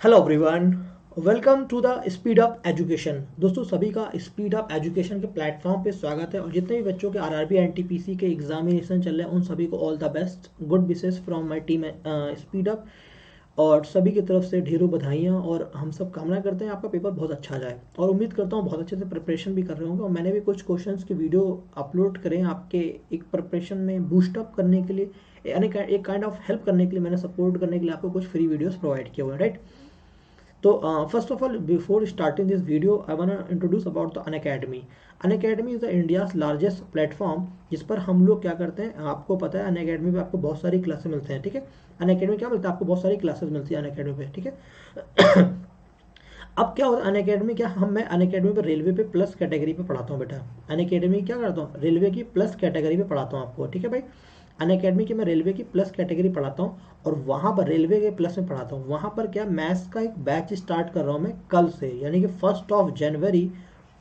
Hello everyone, welcome to the speed up education. दोस्तों सभी का स्पीड अप एजुकेशन के प्लेटफॉर्म पे स्वागत है। और जितने भी बच्चों के आरआरबी एनटीपीसी के एग्जामिनेशन चल रहे हैं उन सभी को all the best, good wishes from my team speed up. और सभी की तरफ से ढेरों बधाइयाँ और हम सब कामना करते हैं आपका पेपर बहुत अच्छा जाए और उम्मीद करता हूँ बहुत अच्छे से प्रिपरेशन भी कर रहे होंगे। और मैंने भी कुछ क्वेश्चंस की वीडियो अपलोड करें आपके एक प्रिपरेशन में बूस्ट अप करने के लिए, यानी एक काइंड ऑफ हेल्प करने के लिए, मैंने सपोर्ट करने के लिए आपको कुछ फ्री वीडियोस प्रोवाइड किए हुए हैं, राइट। तो first of all, before starting this video, I want to introduce about the Unacademy. Unacademy is the India's largest platform जिस पर हम लोग क्या करते हैं, आपको पता है Unacademy पे आपको बहुत सारी क्लासेस मिलते हैं, ठीक है। Unacademy क्या मिलता है, आपको बहुत सारी क्लासेस मिलती है Unacademy पे, ठीक है। अब क्या होता है Unacademy, क्या मैं Unacademy पे रेलवे पे प्लस कैटेगरी पे पढ़ाता हूँ बेटा। Unacademy क्या करता हूँ, रेलवे की प्लस कैटेगरी पे पढ़ाता हूँ आपको, ठीक है भाई। Unacademy की मैं रेलवे की प्लस कैटेगरी पढ़ाता हूँ और वहाँ पर रेलवे के प्लस में पढ़ाता हूँ। वहाँ पर क्या मैथ्स का एक बैच स्टार्ट कर रहा हूँ मैं कल से, यानी कि 1 जनवरी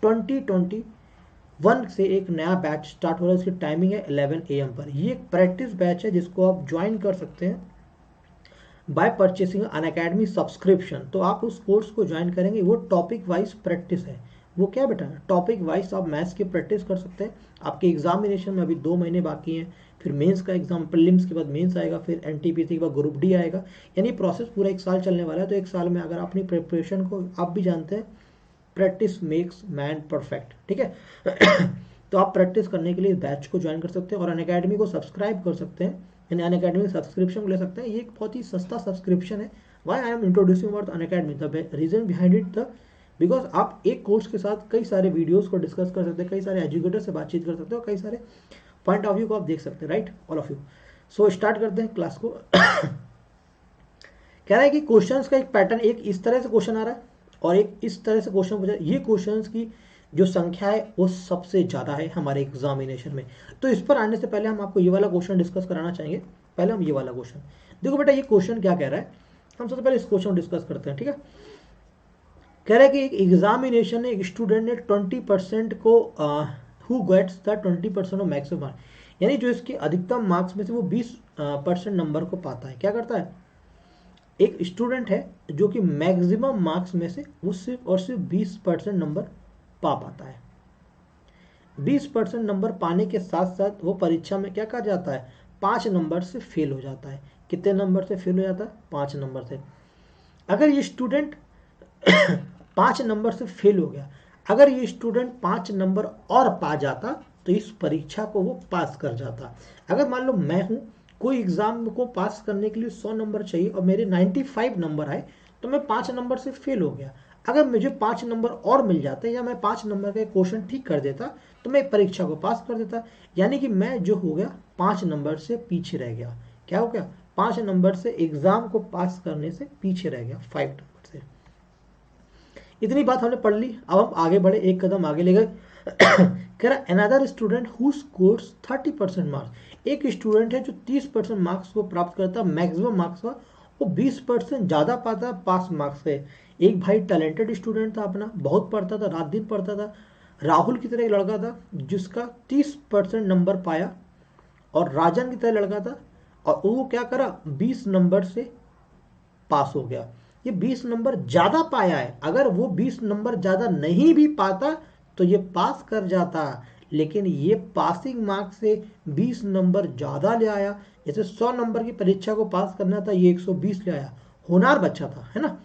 2021 से एक नया बैच स्टार्ट हो रहा है। इसकी टाइमिंग है 11 AM पर। ये एक प्रैक्टिस बैच है जिसको आप ज्वाइन कर सकते हैं बाय परचेसिंग Unacademy सब्सक्रिप्शन। तो आप उस कोर्स को ज्वाइन करेंगे, वो टॉपिक वाइज प्रैक्टिस है। वो क्या बेटा, टॉपिक वाइज आप मैथ्स की प्रैक्टिस कर सकते हैं। आपके एग्जामिनेशन में अभी 2 महीने बाकी हैं, फिर मेंस का एग्जाम, प्रीलिम्स के बाद मेंस आएगा, फिर एनटीपीसी के बाद ग्रुप डी आएगा। यानी प्रोसेस पूरा 1 साल चलने वाला है। तो 1 साल में अगर अपनी प्रिपरेशन को, आप भी जानते हैं प्रैक्टिस मेक्स मैन परफेक्ट, ठीक है। तो आप प्रैक्टिस करने के लिए इस बैच को ज्वाइन कर सकते हैं और Unacademy को सब्सक्राइब कर सकते हैं, यानी Unacademy सब्सक्रिप्शन को ले सकते हैं। ये एक बहुत ही सस्ता सब्सक्रिप्शन है। Why I am introducing about Unacademy, the reason behind it the because आप एक कोर्स के साथ कई सारे वीडियोस को डिस्कस कर सकते हैं, कई सारे एजुकेटर से बातचीत कर सकते हैं और कई सारे पॉइंट ऑफ व्यू को आप देख सकते हैं, right, all of you. So start करते हैं क्लास को। कह रहा है कि क्वेश्चंस का एक पैटर्न, एक इस तरह से क्वेश्चन आ रहा है और एक इस तरह से क्वेश्चन पूछा। ये क्वेश्चंस की जो संख्या है वो सबसे ज़्यादा है हमारे एग्जामिनेशन में। तो इस पर आने से पहले हम आपको ये वाला क्वेश्चन डिस्कस कराना चाहेंगे। पहले हम ये वाला क्वेश्चन देखो बेटा, ये क्वेश्चन क्या कह रहा है, हम सबसे पहले इस क्वेश्चन को डिस्कस करते हैं, ठीक है। कह रहा है कि एक एग्जामिनेशन ने, एक स्टूडेंट ने 20% को who gets the 20% of maximum marks, यानी जो इसके अधिकतम मार्क्स में से वो 20% नंबर को पाता है। क्या करता है, एक स्टूडेंट है जो कि मैक्सिमम मार्क्स में से वो सिर्फ और सिर्फ 20% नंबर पा पाता है। 20% नंबर पाने के साथ साथ वो परीक्षा में क्या कर जाता है, 5 नंबर से फेल हो जाता है। कितने नंबर से फेल हो जाता है, 5 नंबर से। अगर ये स्टूडेंट 5 नंबर से फेल हो गया, अगर ये स्टूडेंट 5 नंबर और पा जाता तो इस परीक्षा को वो पास कर जाता। अगर मान लो मैं हूं, कोई एग्जाम को पास करने के लिए 100 नंबर चाहिए और मेरे 95 नंबर आए, तो मैं 5 नंबर से फेल हो गया। अगर मुझे 5 नंबर और मिल जाते या मैं 5 नंबर का क्वेश्चन ठीक कर देता तो मैं परीक्षा को पास कर देता। यानी कि मैं जो हो गया 5 नंबर से पीछे रह गया। क्या हो गया, 5 नंबर से एग्जाम को पास करने से पीछे रह गया, 5 नंबर से। इतनी बात हमने पढ़ ली। अब हम आगे बढ़े, एक कदम आगे ले गए। कह रहा another student who scores 30% marks, एक स्टूडेंट है जो 30% मार्क्स को प्राप्त करता, मैक्सिमम मार्क्स का वो 20% ज़्यादा पाता पास मार्क्स से। एक भाई टैलेंटेड स्टूडेंट था अपना, बहुत पढ़ता था, रात दिन पढ़ता था। राहुल की तरह एक लड़का था जिसका 30% नंबर पाया, और राजन की तरह लड़का था और वो क्या करा, 20 नंबर से पास हो गया। ये 20 नंबर ज्यादा पाया है। अगर वो 20 नंबर ज्यादा नहीं भी पाता तो ये पास कर जाता, लेकिन ये पासिंग मार्क्स से 20 नंबर ज्यादा ले आया। जैसे 100 नंबर की परीक्षा को पास करना था, ये 120 ले आया। होनहार बच्चा था, है ना।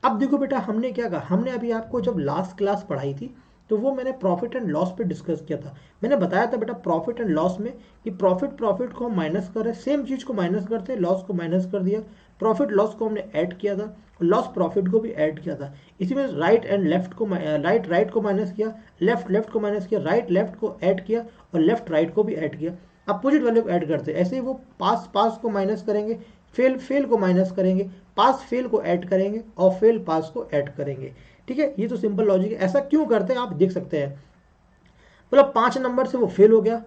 अब देखो बेटा, हमने क्या कहा, हमने अभी आपको जब लास्ट क्लास पढ़ाई थी तो वो मैंने प्रॉफिट एंड लॉस पे डिस्कस किया था। मैंने बताया था बेटा प्रॉफिट एंड लॉस में कि प्रॉफिट को हम माइनस कर रहे हैं, सेम चीज को माइनस करते हैं, लॉस को माइनस कर दिया, प्रॉफिट लॉस को हमने ऐड किया था, लॉस प्रॉफिट को भी ऐड किया था। इसी में राइट एंड लेफ्ट को, राइट को माइनस किया, लेफ्ट को माइनस किया, राइट लेफ्ट को ऐड किया और लेफ्ट राइट को भी ऐड किया। अपोजिट वैल्यू को ऐड करते हैं। ऐसे ही वो पास को माइनस करेंगे, फेल को माइनस करेंगे, पास फेल को ऐड करेंगे और फेल पास को ऐड करेंगे। ठीक है, ये तो सिंपल लॉजिक है। ऐसा क्यों करते हैं आप देख सकते हैं। मतलब 5 नंबर से वो फेल हो गया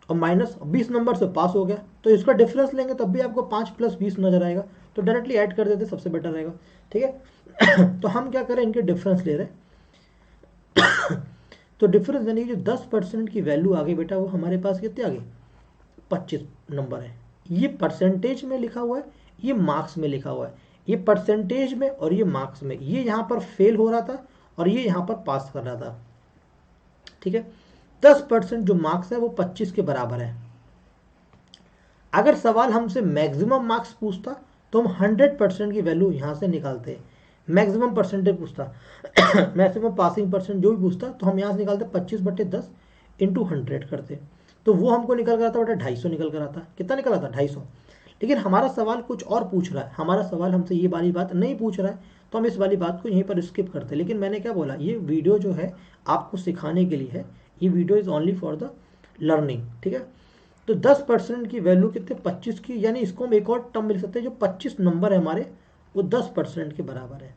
और माइनस 20 नंबर से पास हो गया, तो इसका डिफरेंस लेंगे तब भी आपको 5 + 20 नजर आएगा, तो डायरेक्टली ऐड कर देते, सबसे बेटर रहेगा। ठीक है। तो हम क्या करें, इनके डिफरेंस ले रहे हैं। तो डिफरेंस यानी जो 10% की वैल्यू आ गई बेटा, वो हमारे पास कितने आ गई, 25 नंबर है। ये परसेंटेज में लिखा हुआ है, ये मार्क्स में लिखा हुआ है। ये परसेंटेज में और ये मार्क्स में, ये यहाँ पर फेल हो रहा था और ये यहाँ पर पास कर रहा था, ठीक है। 10% जो मार्क्स है वो 25 के बराबर है। अगर सवाल हमसे मैक्सिमम मार्क्स पूछता तो हम 100% की वैल्यू यहाँ से निकालते, मैक्सिमम परसेंटेज पूछता मैक्सिमम पासिंग परसेंट जो भी पूछता तो हम यहाँ से निकालते 25/10 इंटू 100 करते, तो वो हमको निकल कर आता बेटा 250 निकल कर आता। कितना निकल आता? 250। लेकिन हमारा सवाल कुछ और पूछ रहा है, हमारा सवाल हमसे ये वाली बात नहीं पूछ रहा है, तो हम इस वाली बात को यहीं पर स्किप करते। लेकिन मैंने क्या बोला, ये वीडियो जो है आपको सिखाने के लिए है, ये video is only for the learning, ठीक है। तो 10% की वैल्यू कितने? 25 की, यानी इसको हम एक और टर्म मिल सकते हैं, जो 25 नंबर है हमारे वो 10% के बराबर है।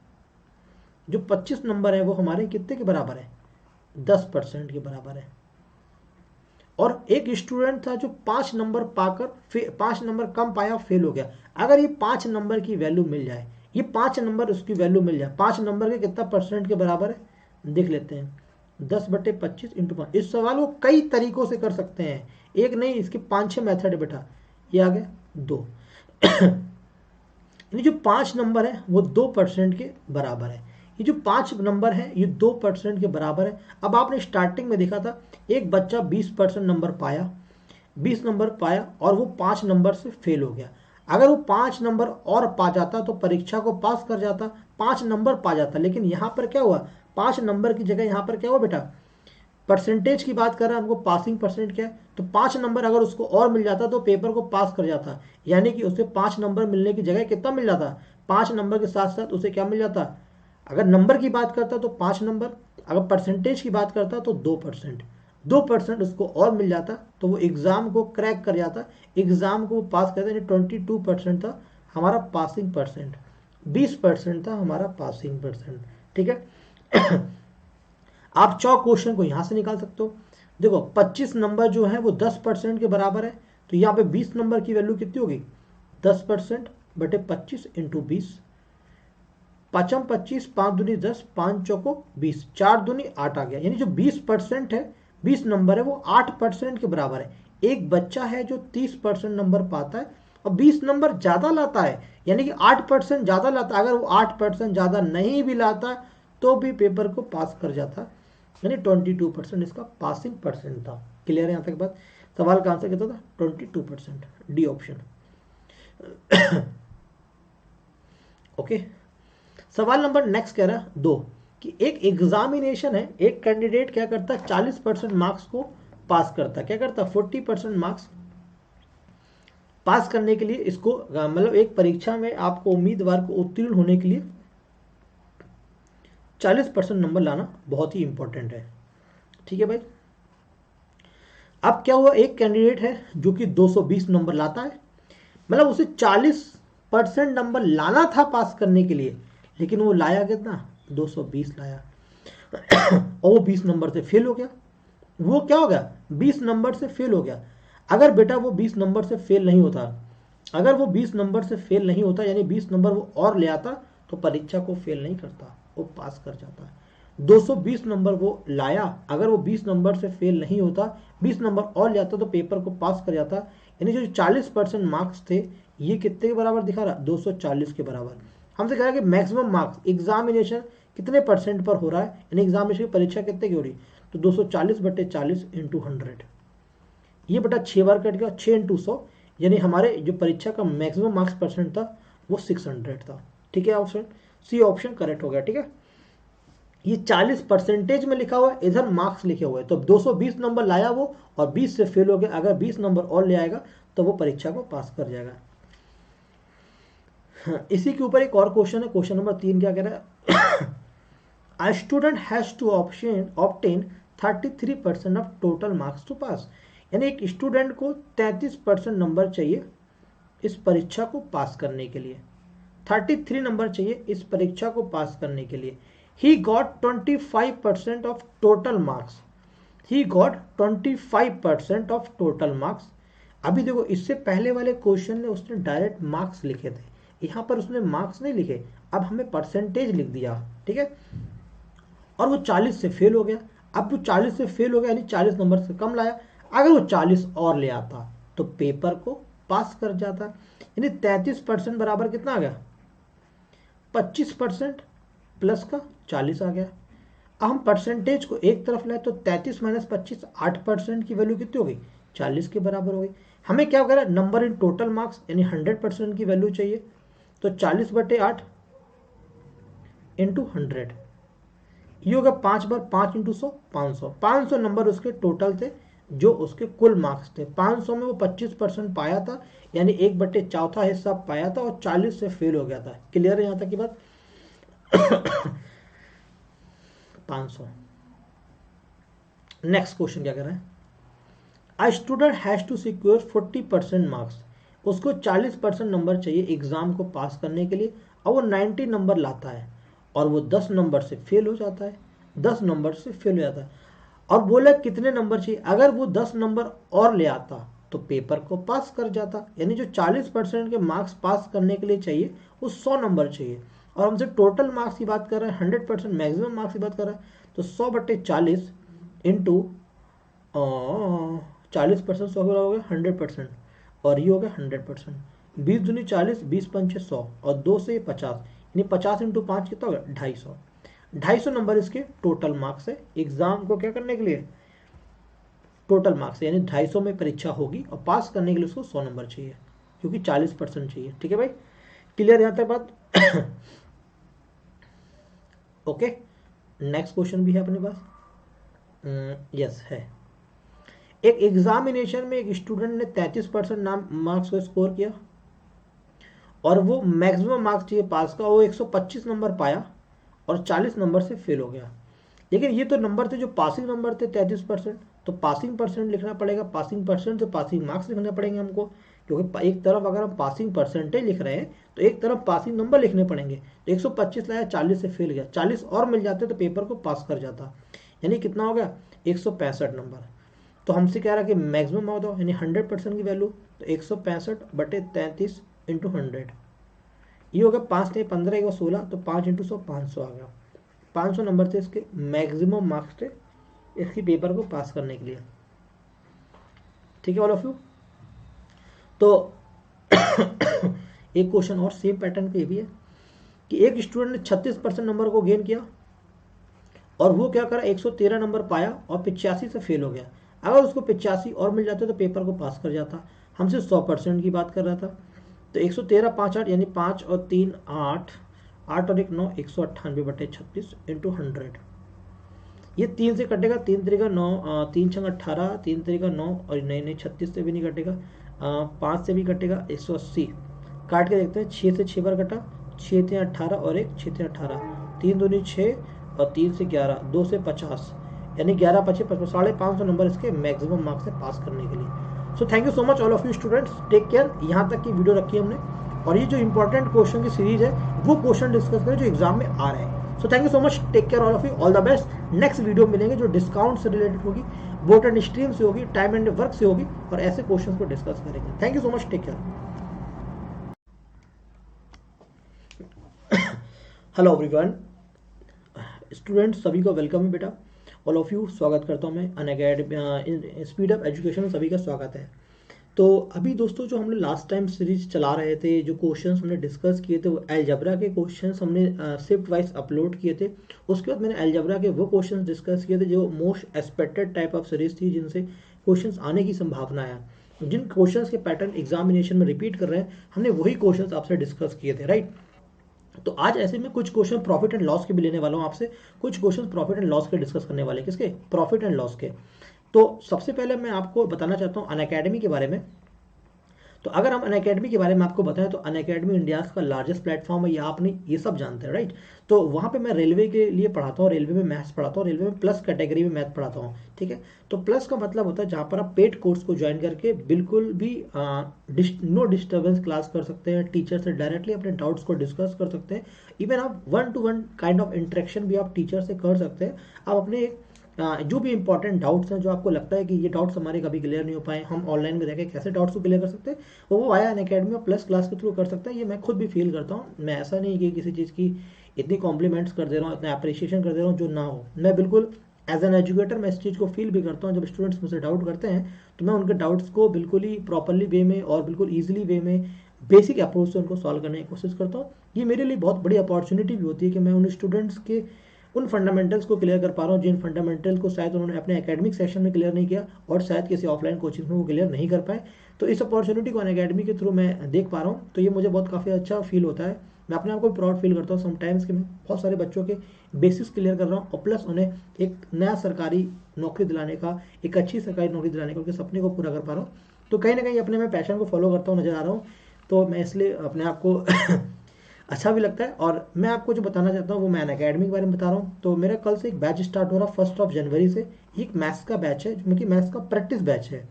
जो 25 नंबर है वो हमारे कितने के बराबर है? 10% के बराबर है। और एक स्टूडेंट था जो 5 नंबर पाकर 5 नंबर कम पाया, फेल हो गया। अगर ये 5 नंबर की वैल्यू मिल जाए, ये 5 नंबर उसकी वैल्यू मिल जाए, 5 नंबर के कितना परसेंट के बराबर है देख लेते हैं। 10/25 इंटू 5। इस सवाल को कई तरीकों से कर सकते हैं, एक नहीं, इसके 5-6 मेथड है बेटा। ये आ गया 2 यानी जो 5 नंबर है वो 2% के बराबर है। ये जो 5 नंबर है ये 2% के बराबर है। अब आपने स्टार्टिंग में देखा था एक बच्चा 20% नंबर पाया, 20 नंबर पाया और वो 5 नंबर से फेल हो गया। अगर वो 5 नंबर और पा जाता तो परीक्षा को पास कर जाता, 5 नंबर पा जाता। लेकिन यहाँ पर क्या हुआ, 5 नंबर की जगह यहाँ पर क्या हुआ बेटा, परसेंटेज की बात कर रहा है हमको, पासिंग परसेंट क्या है, तो 5 नंबर अगर उसको और मिल जाता तो पेपर को पास कर जाता। यानी कि उसे 5 नंबर मिलने की जगह कितना मिल जाता, 5 नंबर के साथ साथ उसे क्या मिल जाता, अगर नंबर की बात करता तो 5 नंबर, अगर परसेंटेज की बात करता तो 2% उसको और मिल जाता, तो वो एग्जाम को क्रैक कर जाता, एग्जाम को पास करता। यानी 22% था हमारा पासिंग परसेंट, 20% था हमारा पासिंग परसेंट, ठीक है। आप चौक क्वेश्चन को यहां से निकाल सकते हो। देखो 25 नंबर जो है वो 10% के बराबर है, तो यहाँ पे 20 नंबर की वैल्यू कितनी होगी, 10%/25 इंटू 20। 5 25, 5 दूनी 10, 5 चौको 20, 4 दूनी 8 आ गया। यानी जो 20% है, 20 नंबर है वो 8% के बराबर है। एक बच्चा है जो 30% नंबर पाता है और 20 नंबर ज्यादा लाता है, यानी कि 8% ज्यादा लाता है। अगर वो 8% ज्यादा नहीं भी लाता तो भी पेपर को पास कर जाता, यानी 22% इसका पासिंग परसेंट था। क्लियर है यहाँ तक बात? सवाल का आंसर कितना था, 22%, डी ऑप्शन। ओके, सवाल नंबर नेक्स्ट कह रहा है 2 कि एक एग्जामिनेशन है, एक कैंडिडेट क्या करता है 40% मार्क्स को पास करता है, क्या करता है 40% मार्क्स पास करने के लिए इसको, मतलब एक परीक्षा में आपको उम्मीदवार को उत्तीर्ण होने के लिए 40% नंबर लाना बहुत ही इंपॉर्टेंट है, ठीक है भाई। अब क्या हुआ, एक कैंडिडेट है जो कि 220 नंबर लाता है, मतलब उसे 40% नंबर लाना था पास करने के लिए, लेकिन वो लाया कितना, 220 लाया और वो 20 नंबर से फेल हो गया। वो क्या हो गया, 20 नंबर से फेल हो गया। अगर बेटा वो 20 नंबर से फेल नहीं होता, अगर वो 20 नंबर से फेल नहीं होता, यानी 20 नंबर वो और ले आता, तो परीक्षा को फेल नहीं करता, वो पास कर जाता। 220 नंबर वो लाया, अगर वो 20 नंबर से फेल नहीं होता, 20 नंबर और ले आता तो पेपर को पास कर जाता। यानी जो 40% मार्क्स थे ये कितने के बराबर दिखा रहा, 240 के बराबर। हमसे कह रहा है कि मैक्सिमम मार्क्स एग्जामिनेशन कितने परसेंट पर हो रहा है, यानी एग्जामिनेशन की परीक्षा कितने की हो रही, तो 240/40 इंटू 100। ये बेटा 6 बार कट गया, 6 इंटू 100, यानी हमारे जो परीक्षा का मैक्सिमम मार्क्स परसेंट था वो 600 था, ठीक है। ऑप्शन सी ऑप्शन करेक्ट हो गया, ठीक है। ये 40% में लिखा हुआ है, इधर मार्क्स लिखे हुए हैं, तो 220 नंबर लाया वो और 20 से फेल हो गया। अगर 20 नंबर और ले आएगा तो वो परीक्षा को पास कर जाएगा। हाँ, इसी के ऊपर एक और क्वेश्चन है, क्वेश्चन नंबर 3 क्या कह रहा है, A student has to obtain 33% of total marks to pass। यानी एक स्टूडेंट को 33% नंबर चाहिए इस परीक्षा को पास करने के लिए, 33 नंबर चाहिए इस परीक्षा को पास करने के लिए। He got 25% of total marks। He got 25% of total marks। अभी देखो इससे पहले वाले क्वेश्चन में उसने डायरेक्ट मार्क्स लिखे थे, यहाँ पर उसने मार्क्स नहीं लिखे, अब हमें परसेंटेज लिख दिया, ठीक है। और वो 40 से फेल हो गया। अब वो 40 से फेल हो गया, यानी 40 नंबर से कम लाया। अगर वो 40 और ले आता तो पेपर को पास कर जाता। यानी 33% बराबर कितना आ गया, 25% प्लस का 40 आ गया। अब हम परसेंटेज को एक तरफ लाए तो 33 माइनस 25 8% की वैल्यू कितनी हो गई, 40 के बराबर हो गई। हमें क्या करें, नंबर इन टोटल मार्क्स यानी 100% की वैल्यू चाहिए, तो 40/8 इंटू 100, ये होगा 5 बार 5 इंटू 100 500। 500 नंबर उसके टोटल थे जो उसके कुल मार्क्स थे। 500 में वो 25% पाया था, यानी 1/4 हिस्सा पाया था और 40 से फेल हो गया था। क्लियर है यहाँ तक की बात? 500। नेक्स्ट क्वेश्चन क्या कर रहे हैं, a student has to secure 40% marks, उसको 40% नंबर चाहिए एग्जाम को पास करने के लिए, और वो 90 नंबर लाता है और वो 10 नंबर से फेल हो जाता है, 10 नंबर से फेल हो जाता है, और बोला कितने नंबर चाहिए, अगर वो 10 नंबर और ले आता तो पेपर को पास कर जाता। यानी जो 40% के मार्क्स पास करने के लिए चाहिए वो 100 नंबर चाहिए, और हमसे टोटल मार्क्स की बात कर रहे हैं, 100% मैक्सिमम मार्क्स की बात कर रहे हैं, तो 100/40 इंटू 40%, 100 हो गया 100%, और ये हो गया 100%। 20 दूनी 40, 20 पंचे 100, और 2 से 50, यानी 50 इंटू 5 कितना हो गया, 250। 250 नंबर इसके टोटल मार्क्स है एग्जाम को क्या करने के लिए, टोटल मार्क्स, यानी 250 में परीक्षा होगी और पास करने के लिए उसको 100 नंबर चाहिए, क्योंकि 40% चाहिए। ठीक है भाई, क्लियर यहाँ तक बात? ओके, नेक्स्ट क्वेश्चन भी है अपने पास। यस है। एक एग्जामिनेशन में एक स्टूडेंट ने 33% मार्क्स को स्कोर किया और वो मैक्सिमम मार्क्स चाहिए पास का, वो 125 नंबर पाया और 40 नंबर से फेल हो गया। लेकिन ये तो नंबर थे जो पासिंग नंबर थे 33%, तो पासिंग परसेंट लिखना पड़ेगा, पासिंग परसेंट से पासिंग मार्क्स लिखने पड़ेंगे हमको, क्योंकि एक तरफ अगर हम पासिंग परसेंटेज लिख रहे हैं तो एक तरफ पासिंग नंबर लिखने पड़ेंगे। तो 125 लाया, 40 से फेल गया, 40 और मिल जाते तो पेपर को पास कर जाता, यानी कितना हो गया 165 नंबर। तो हमसे कह रहा है कि मैक्सिमम हो दो, यानी 100% की वैल्यू, तो 165/33 इंटू 100, ये होगा 5 ने 15 1 16, तो 5 इंटू 100 500 आ गया। 500 नंबर थे इसके मैक्सिमम मार्क्स थे इसकी पेपर को पास करने के लिए। ठीक है ऑल ऑफ यू? तो एक क्वेश्चन और सेम पैटर्न पे भी है कि एक स्टूडेंट ने 36% नंबर को गेन किया और वो क्या करा, 113 नंबर पाया और 85 से फेल हो गया। अगर उसको 85 और मिल जाते तो पेपर को पास कर जाता। हमसे 100% की बात कर रहा था, तो 113 5 8, यानी 5 और 3 8, 8 और 1 9, 198/36 इंटू 100। ये 3 से कटेगा, 3 3 9, 3 6 18, 3 3 9, और नहीं 36 से भी नहीं कटेगा, 5 से भी कटेगा, 180 काट के देखते हैं। 6 से 6 बार कटा, 6 थे 18 और 1 6 थे 18, 3 दूनी 6 और 3 से 11, 2 से 50, यानी 11 25 55, 550 नंबर इसके मैक्सिमम मार्क्स है पास करने के लिए। So thank you so much all of you students, take care. यहाँ तक की वीडियो रखी हमने, और ये जो इंपॉर्टेंट क्वेश्चन की सीरीज है वो क्वेश्चन डिस्कस करें जो एग्जाम में आ रहे हैं। So thank you so much, take care all of you, all the best. Next video मिलेंगे जो डिस्काउंट से रिलेटेड होगी, बोट एंड स्ट्रीम से होगी, टाइम एंड वर्क से होगी, और ऐसे क्वेश्चन को डिस्कस करेंगे। Thank you so much, take care. Hello everyone, students सभी को वेलकम है बेटा, ऑल ऑफ यू स्वागत करता हूँ मैं अनअकैडमी स्पीड अप एजुकेशन में, सभी का स्वागत है। तो अभी दोस्तों जो हमने लास्ट टाइम सीरीज चला रहे थे, जो क्वेश्चंस हमने डिस्कस किए थे वो अलजेब्रा के क्वेश्चंस हमने शिफ्ट वाइज अपलोड किए थे। उसके बाद मैंने अलजेब्रा के वो क्वेश्चंस डिस्कस किए थे जो most expected type of series थी, जिनसे क्वेश्चंस आने की संभावना है, जिन क्वेश्चंस के पैटर्न एग्जामिनेशन में रिपीट कर रहे हैं, हमने वही क्वेश्चंस आपसे डिस्कस किए थे, राइट। तो आज ऐसे में कुछ क्वेश्चन प्रॉफिट एंड लॉस के भी लेने वाला हूँ आपसे, कुछ क्वेश्चन प्रॉफिट एंड लॉस के डिस्कस करने वाले, किसके, प्रॉफिट एंड लॉस के। तो सबसे पहले मैं आपको बताना चाहता हूँ अनअकैडमी के बारे में। तो अगर हम अनअकैडमी के बारे में आपको बताएं तो अनअकैडमी इंडिया का लार्जेस्ट प्लेटफॉर्म है, ये आपने ये सब जानते हैं, राइट। तो वहाँ पे मैं रेलवे के लिए पढ़ाता हूँ, रेलवे में मैथ्स पढ़ाता हूँ, रेलवे में प्लस कैटेगरी में मैथ पढ़ाता हूँ, ठीक है। तो प्लस का मतलब होता है जहाँ पर आप पेड कोर्स को ज्वाइन करके बिल्कुल भी नो डिस्टर्बेंस क्लास कर सकते हैं, टीचर से डायरेक्टली अपने डाउट्स को डिस्कस कर सकते हैं, इवन आप 1-to-1 काइंड ऑफ इंटरेक्शन भी आप टीचर से कर सकते हैं। आप अपने जो भी इंपॉर्टेंट डाउट्स हैं, जो आपको लगता है कि ये डाउट्स हमारे कभी क्लियर नहीं हो पाए, हम ऑनलाइन में रहकर कैसे डाउट्स को क्लियर कर सकते हैं, वो आया अनअकैडमी और प्लस क्लास के थ्रू कर सकते हैं। ये मैं खुद भी फील करता हूँ, मैं ऐसा नहीं कि किसी चीज़ की इतनी कॉम्प्लीमेंट्स कर दे रहा हूँ, इतना अप्रिशिएशन कर दे रहा हूँ जो ना हो। मैं बिल्कुल एज एन एजुकेटर मैं इस चीज़ को फील भी करता हूँ, जब स्टूडेंट्स मुझसे डाउट करते हैं तो मैं उनके डाउट्स को बिल्कुल ही प्रॉपरली वे में और बिल्कुल ईजिली वे में बेसिक अप्रोच से उनको सॉल्व करने की कोशिश करता हूँ। ये मेरे लिए बहुत बड़ी अपॉर्चुनिटी भी होती है कि मैं उन स्टूडेंट्स के उन फंडामेंटल्स को क्लियर कर पा रहा हूँ जिन फंडामेंटल को शायद उन्होंने अपने एकेडमिक सेक्शन में क्लियर नहीं किया और शायद किसी ऑफलाइन कोचिंग में वो क्लियर नहीं कर पाए। तो इस अपॉर्चुनिटी को अनअकैडमी के थ्रू मैं देख पा रहा हूँ, तो ये मुझे बहुत काफ़ी अच्छा फील होता है। मैं अपने आप को प्राउड फील करता हूँ समटाइम्स कि मैं बहुत सारे बच्चों के बेसिक्स क्लियर कर रहा हूँ और प्लस उन्हें एक नया सरकारी नौकरी दिलाने का, एक अच्छी सरकारी नौकरी दिलाने का उनके सपने को पूरा कर पा रहा हूँ। तो कहीं ना कहीं अपने मैं पैशन को फॉलो करता हूँ नजर आ रहा हूँ, तो मैं इसलिए अपने आप को अच्छा भी लगता है। और मैं आपको जो बताना चाहता हूँ वो मैं अनअकैडमी के बारे में बता रहा हूँ। तो मेरा कल से एक बैच स्टार्ट हो रहा है 1 जनवरी से। एक मैथ्स का बैच है जो कि मैथ्स का प्रैक्टिस बैच है।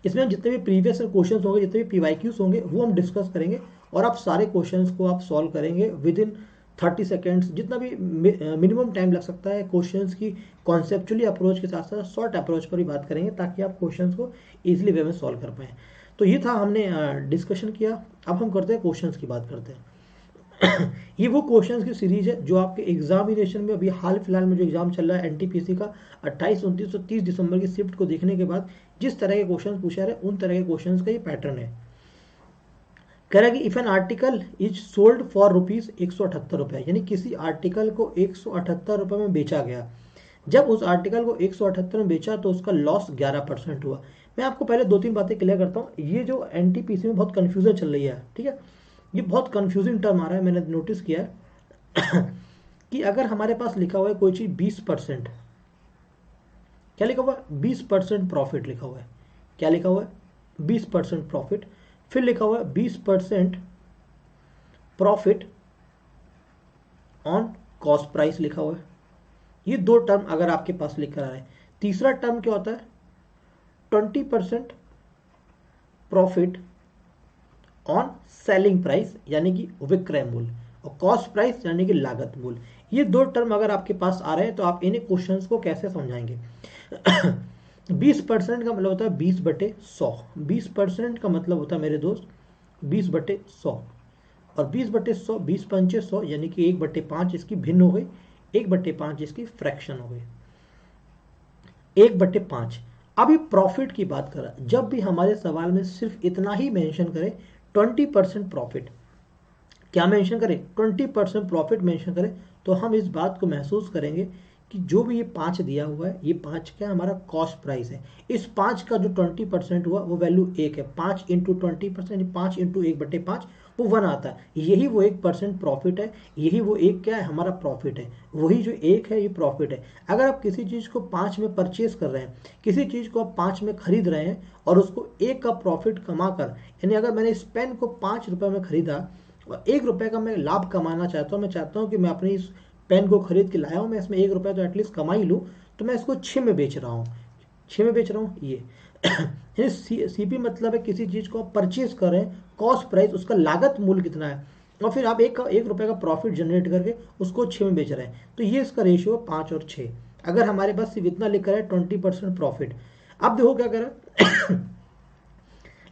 इसमें हम जितने भी प्रीवियस क्वेश्चन होंगे, जितने भी PYQs होंगे वो हम डिस्कस करेंगे और आप सारे क्वेश्चंस को आप सॉल्व करेंगे विद इन 30 सेकेंड्स, जितना भी मिनिमम टाइम लग सकता है। क्वेश्चंस की कॉन्सेप्चुअली अप्रोच के साथ साथ शॉर्ट अप्रोच पर भी बात करेंगे ताकि आप क्वेश्चंस को ईजिली वे में सॉल्व कर पाएँ। तो ये था, हमने डिस्कशन किया। अब हम करते हैं क्वेश्चंस की बात करते हैं। ये वो क्वेश्चंस की सीरीज है जो आपके एग्जामिनेशन में अभी हाल फिलहाल में जो एग्जाम चल रहा है NTPC का 28, 29 और 30 दिसंबर की शिफ्ट को देखने के बाद जिस तरह के क्वेश्चंस पूछे जा रहे हैं उन तरह के क्वेश्चंस का ये पैटर्न है। कह रहा है कि if an article is sold for ₹178, यानी किसी आर्टिकल को 178 रुपये में बेचा गया। जब उस आर्टिकल को 178 में बेचा तो उसका लॉस 11% हुआ। मैं आपको पहले 2-3 बातें क्लियर करता हूँ। ये जो NTPC में बहुत कन्फ्यूजन चल रही है, ठीक है, ये बहुत कंफ्यूजिंग टर्म आ रहा है। मैंने नोटिस किया है कि अगर हमारे पास लिखा हुआ है कोई चीज 20%, क्या लिखा हुआ है 20% प्रॉफिट लिखा हुआ है। क्या लिखा हुआ है 20% प्रॉफिट, फिर लिखा हुआ है 20% प्रॉफिट ऑन कॉस्ट प्राइस लिखा हुआ है। ये दो टर्म अगर आपके पास लिख कर आ रहा है। तीसरा टर्म क्या होता है 20% प्रॉफिट ऑन सेलिंग प्राइस यानी कि विक्रय मूल्य, और कॉस्ट प्राइस यानी कि लागत मूल्य। ये दो टर्म अगर आपके पास आ रहे हैं तो आप इन्हें क्वेश्चंस को कैसे समझाएंगे। 20% का मतलब होता है 20/100। 20% का मतलब होता है मेरे दोस्त 20/100, और 20/100 20×5 यानी कि 1/5 इसकी भिन्न हो गई, 1/5 इसकी फ्रैक्शन हो गई, 1/5। अभी प्रॉफिट की बात करा, जब भी हमारे सवाल में सिर्फ इतना ही मेंशन करें 20% प्रॉफिट, क्या मेंशन करें 20% प्रॉफिट मेंशन करें, तो हम इस बात को महसूस करेंगे कि जो भी ये 5 दिया हुआ है, ये 5 क्या हमारा कॉस्ट प्राइस है। इस 5 का जो 20% हुआ वो वैल्यू 1 है। 5 × 20%, 5 × 1/5 वो 1 आता है। यही वो 1% प्रॉफिट है, यही वो 1 क्या है हमारा प्रॉफिट है, वही जो 1 है ये प्रॉफिट है। अगर आप किसी चीज़ को 5 में परचेज कर रहे हैं, किसी चीज़ को आप 5 में खरीद रहे हैं और उसको 1 का प्रॉफिट कमा कर, यानी अगर मैंने इस पेन को 5 रुपये में खरीदा और 1 रुपये का मैं लाभ कमाना चाहता हूँ, मैं चाहता हूँ कि मैं अपनी इस पेन को खरीद के लाया हूँ, मैं इसमें 1 रुपये तो एटलीस्ट कमा ही लूँ, तो मैं इसको 6 में बेच रहा हूँ। 6 में बेच रहा हूँ ये CP मतलब है किसी चीज़ को आप परचेज कर रहे हैं, कॉस्ट प्राइस उसका लागत मूल्य कितना है, और फिर आप 1 रुपये का प्रॉफिट जनरेट करके उसको 6 में बेच रहे हैं। तो ये इसका रेशियो 5 और 6। अगर हमारे पास सिर्फ इतना लिखा है 20% प्रॉफिट, अब देखो क्या करें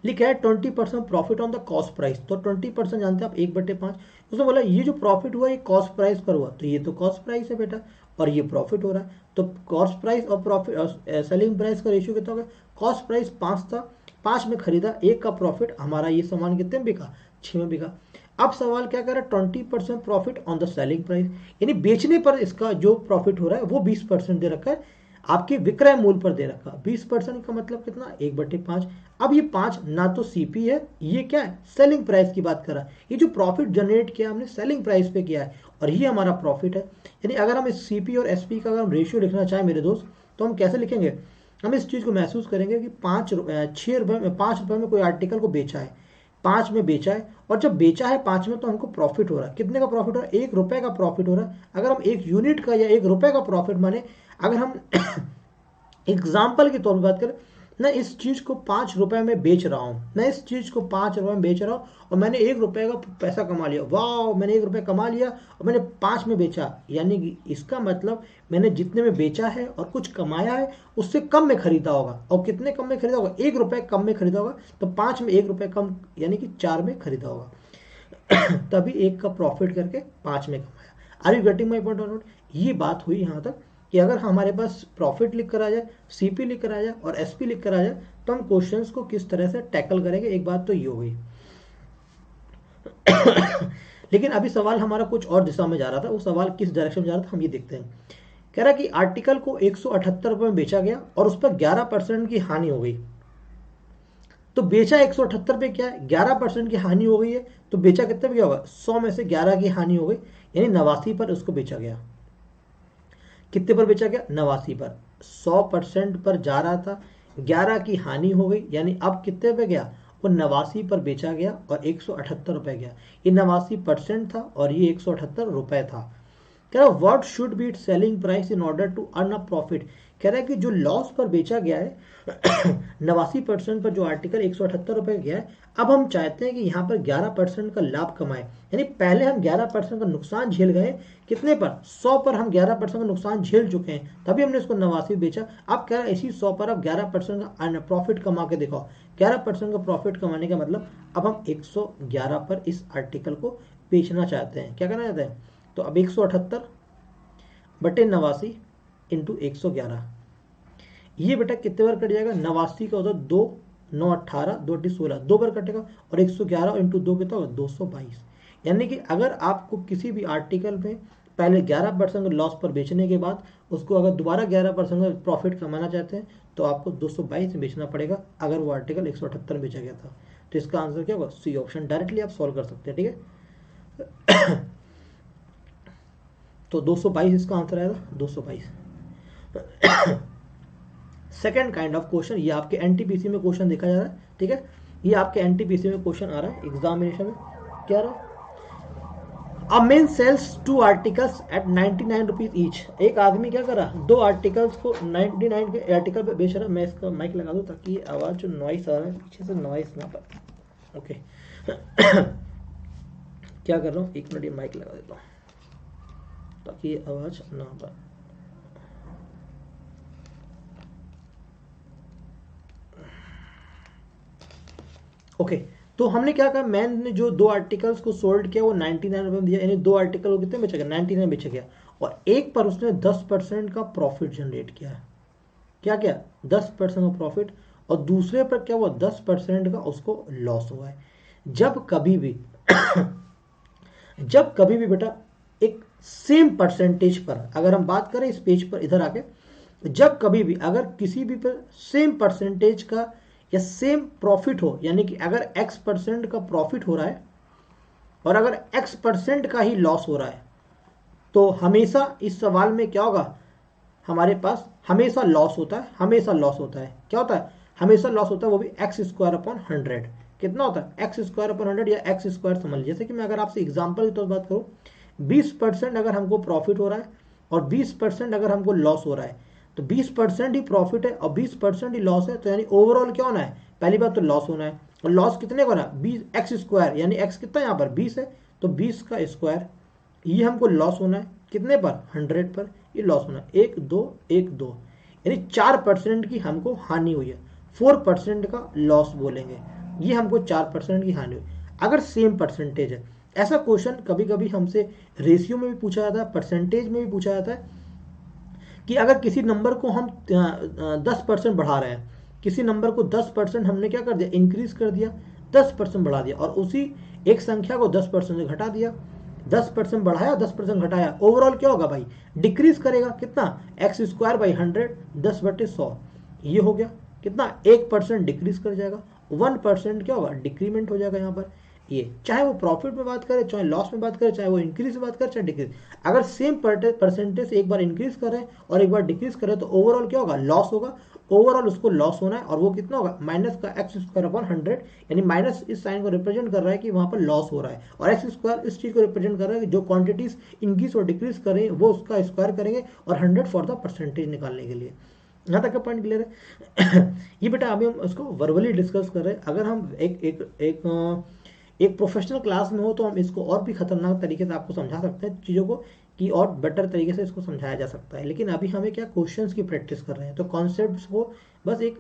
लिखा है 20% profit on the cost price, तो 20% जानते हैं आप 1/5। उसने बोला ये जो प्रॉफिट हुआ ये कॉस्ट प्राइस पर हुआ, तो ये तो कॉस्ट प्राइस है बेटा और ये प्रॉफिट हो रहा है, तो कॉस्ट प्राइस और प्रॉफिट सेलिंग प्राइस का रेशियो कितना होगा। कॉस्ट प्राइस 5 था, 5 में खरीदा, 1 का प्रॉफिट, हमारा ये सामान कितने में बिका 6 में बिका। अब सवाल क्या कर रहा है 20% profit on the selling price, यानी बेचने पर इसका जो प्रॉफिट हो रहा है वो 20% दे रखा है, आपके विक्रय मूल्य पर दे रखा। 20% का मतलब कितना 1/5। अब ये 5 ना तो CP है, ये क्या है सेलिंग प्राइस की बात कर रहा है। ये जो प्रॉफिट जनरेट किया हमने सेलिंग प्राइस पे किया है और ये हमारा प्रॉफिट है। यानी अगर हम इस CP और SP का अगर हम रेशियो लिखना चाहें मेरे दोस्त, तो हम कैसे लिखेंगे, हम इस चीज़ को महसूस करेंगे कि 5 रुपये में कोई आर्टिकल को बेचा है, 5 में बेचा है, और जब बेचा है 5 में तो हमको प्रॉफिट हो रहा है। कितने का प्रॉफिट हो रहा है 1 रुपये का प्रॉफिट हो रहा है। अगर हम 1 यूनिट का या 1 रुपये का प्रॉफिट माने, अगर हम एग्जाम्पल के तौर पर बात करें, मैं इस चीज को 5 रुपए में बेच रहा हूं, मैं इस चीज को 5 रुपए में बेच रहा हूं और मैंने 1 रुपए का पैसा कमा लिया, वाह मैंने 1 रुपये कमा लिया और मैंने 5 में बेचा, यानी कि इसका मतलब मैंने जितने में बेचा है और कुछ कमाया है उससे कम में खरीदा होगा। और कितने कम में खरीदा होगा 1 रुपये कम में खरीदा होगा, तो 5 में 1 रुपये कम यानी कि 4 में खरीदा होगा तभी 1 का प्रॉफिट करके 5 में कमाया। Are you getting my point और नोट। ये बात हुई यहाँ तक कि अगर हमारे पास प्रॉफिट लिख कर आ जाए, CP लिख कर आ जाए और SP लिख कर आ जाए, तो हम क्वेश्चंस को किस तरह से टैकल करेंगे। एक बात तो ये हो गई। लेकिन अभी सवाल हमारा कुछ और दिशा में जा रहा था, वो सवाल किस डायरेक्शन में जा रहा था हम ये देखते हैं। कह रहा है कि आर्टिकल को 178 रुपये में बेचा गया और उस पर 11% की हानि हो गई। तो बेचा 178 पे, क्या है 11% की हानि हो गई है, तो बेचा कितने पे क्या होगा, 100 में से 11 की हानि हो गई, यानी 89 पर उसको बेचा गया। कितने पर बेचा गया, 89 पर। 100% पर जा रहा था, 11 की हानि हो गई, यानी अब कितने पे गया, वो 89 पर बेचा गया और 178 रुपये गया। ये 89% था और ये 178 रुपये था। कह रहा है what should be it selling price in order to earn a profit. कह रहा है कि जो लॉस पर बेचा गया है 89% पर जो आर्टिकल 178 रुपये गया है, अब हम चाहते हैं कि यहाँ पर 11% का लाभ कमाए। यानी पहले हम 11% का नुकसान झेल गए, कितने पर, 100 पर हम 11% का नुकसान झेल चुके हैं, तभी हमने इसको 89 बेचा। अब कह रहा है इसी 100 पर अब 11% का प्रॉफिट कमा के दिखाओ। 11% का प्रॉफिट कमाने का मतलब अब हम 111 पर इस आर्टिकल को बेचना चाहते हैं। क्या करना चाहते हैं, तो अब 178 बटे 89 इंटू 111, ये बेटा कितने बार कट जाएगा, 89 का होता है 2, 9 18, 2 8 16, 2 बार कटेगा, और 111 इंटू 2 कितना होगा, 222। यानी कि अगर आपको किसी भी आर्टिकल में पहले 11% लॉस पर बेचने के बाद उसको अगर दोबारा 11% प्रॉफिट कमाना चाहते हैं तो आपको 222 में बेचना पड़ेगा, अगर वो आर्टिकल 178 में बेचा गया था। तो इसका आंसर क्या होगा, सी ऑप्शन। डायरेक्टली आप सॉल्व कर सकते हैं, ठीक है। तो 222 इसका आंसर आएगा, 222। सेकेंड काइंड ऑफ क्वेश्चन, ये आपके एनटीपीसी में क्वेश्चन देखा जा रहा है, ठीक है। ये आपके एनटीपीसी में क्वेश्चन आ रहा है एग्जामिनेशन में। क्या रहा है, a man sells 2 articles at 99 rupees each. एक आदमी क्या कर रहा, 2 आर्टिकल्स को 99 के आर्टिकल पे बेच रहा है। मैं इसका माइक लगा दूं ताकि आवाज जो नॉइस आ रहा है पीछे से नॉइस ना पाए। ओके। क्या कर रहा हूँ, 1 मिनट ये माइक लगा देता हूँ ताकि आवाज ना पाए। ओके, तो हमने क्या कहा, मैन ने जो 2 आर्टिकल्स को सोल्ड किया वो 99 रुपये में दिया, यानी 2 आर्टिकल को कितने बेचा गया, 99 बेचा गया, और एक पर उसने 10% का प्रॉफिट जनरेट किया है। क्या क्या, 10% का प्रॉफिट, और दूसरे पर क्या हुआ, 10% का उसको लॉस हुआ है। जब कभी भी जब कभी भी बेटा एक सेम परसेंटेज पर, अगर हम बात करें इस पेज पर इधर आके, जब कभी भी अगर किसी भी पर सेम परसेंटेज का या सेम प्रॉफिट हो, यानी कि अगर x% का प्रॉफिट हो रहा है और अगर x% का ही लॉस हो रहा है, तो हमेशा इस सवाल में क्या होगा, हमारे पास हमेशा लॉस होता है, हमेशा लॉस होता है। क्या होता है, हमेशा लॉस होता है, वो भी x² अपॉन 100। कितना होता है, x² अपॉन 100 या x² समझ लीजिए। जैसे कि मैं अगर आपसे एग्जाम्पल की तौर बात करूँ, 20% अगर हमको प्रॉफिट हो रहा है और 20% अगर हमको लॉस हो रहा है, तो 20% ही प्रॉफिट है और 20% ही लॉस है, तो यानी ओवरऑल क्या होना है, पहली बात तो लॉस होना है। और लॉस कितने का होना है, 20x², यानी x कितना यहाँ पर 20 है, तो 20 का स्क्वायर, ये हमको लॉस होना है कितने पर, 100 पर, ये लॉस होना है 1 2 1 2, यानी 4% की हमको हानि हुई है। 4% का लॉस बोलेंगे, ये हमको 4% की हानि हुई अगर सेम परसेंटेज है। ऐसा क्वेश्चन कभी कभी हमसे रेशियो में भी पूछा जाता है, परसेंटेज में भी पूछा जाता है, कि अगर किसी नंबर को हम 10% बढ़ा रहे हैं, किसी नंबर को 10% हमने क्या कर दिया, इंक्रीज कर दिया, 10% बढ़ा दिया, और उसी एक संख्या को 10% से घटा दिया, 10% बढ़ाया 10% घटाया, ओवरऑल क्या होगा भाई, डिक्रीज करेगा। कितना, x²/100, 10/100, ये हो गया कितना, 1% डिक्रीज कर जाएगा, 1% क्या होगा, डिक्रीमेंट हो जाएगा यहाँ पर। ये चाहे वो प्रॉफिट में बात करें, चाहे लॉस में बात करें, चाहे वो इंक्रीज में बात करें, चाहे डिक्रीज, अगर सेम परसेंटेज एक बार इंक्रीज कर रहे हैं और एक बार डिक्रीज कर रहे हैं, तो ओवरऑल क्या होगा, लॉस होगा। ओवरऑल उसको लॉस होना है, और वो कितना होगा, माइनस का x²/100, यानी माइनस इस साइन को रिप्रेजेंट कर रहा है कि वहां पर लॉस हो रहा है, और x² इस चीज को रिप्रेजेंट कर रहा है कि जो क्वांटिटीज इंक्रीज और डिक्रीज कर रहे हैं वो उसका स्क्वायर करेंगे, और 100 फॉर द परसेंटेज निकालने के लिए। यहाँ तक का पॉइंट क्लियर है। ये बेटा अभी हम उसको वर्बली डिस्कस कर रहे हैं। अगर हम एक प्रोफेशनल क्लास में हो तो हम इसको और भी खतरनाक तरीके से आपको समझा सकते हैं चीज़ों को, कि और बेटर तरीके से इसको समझाया जा सकता है। लेकिन अभी हमें क्या, क्वेश्चंस की प्रैक्टिस कर रहे हैं, तो कॉन्सेप्ट्स को बस एक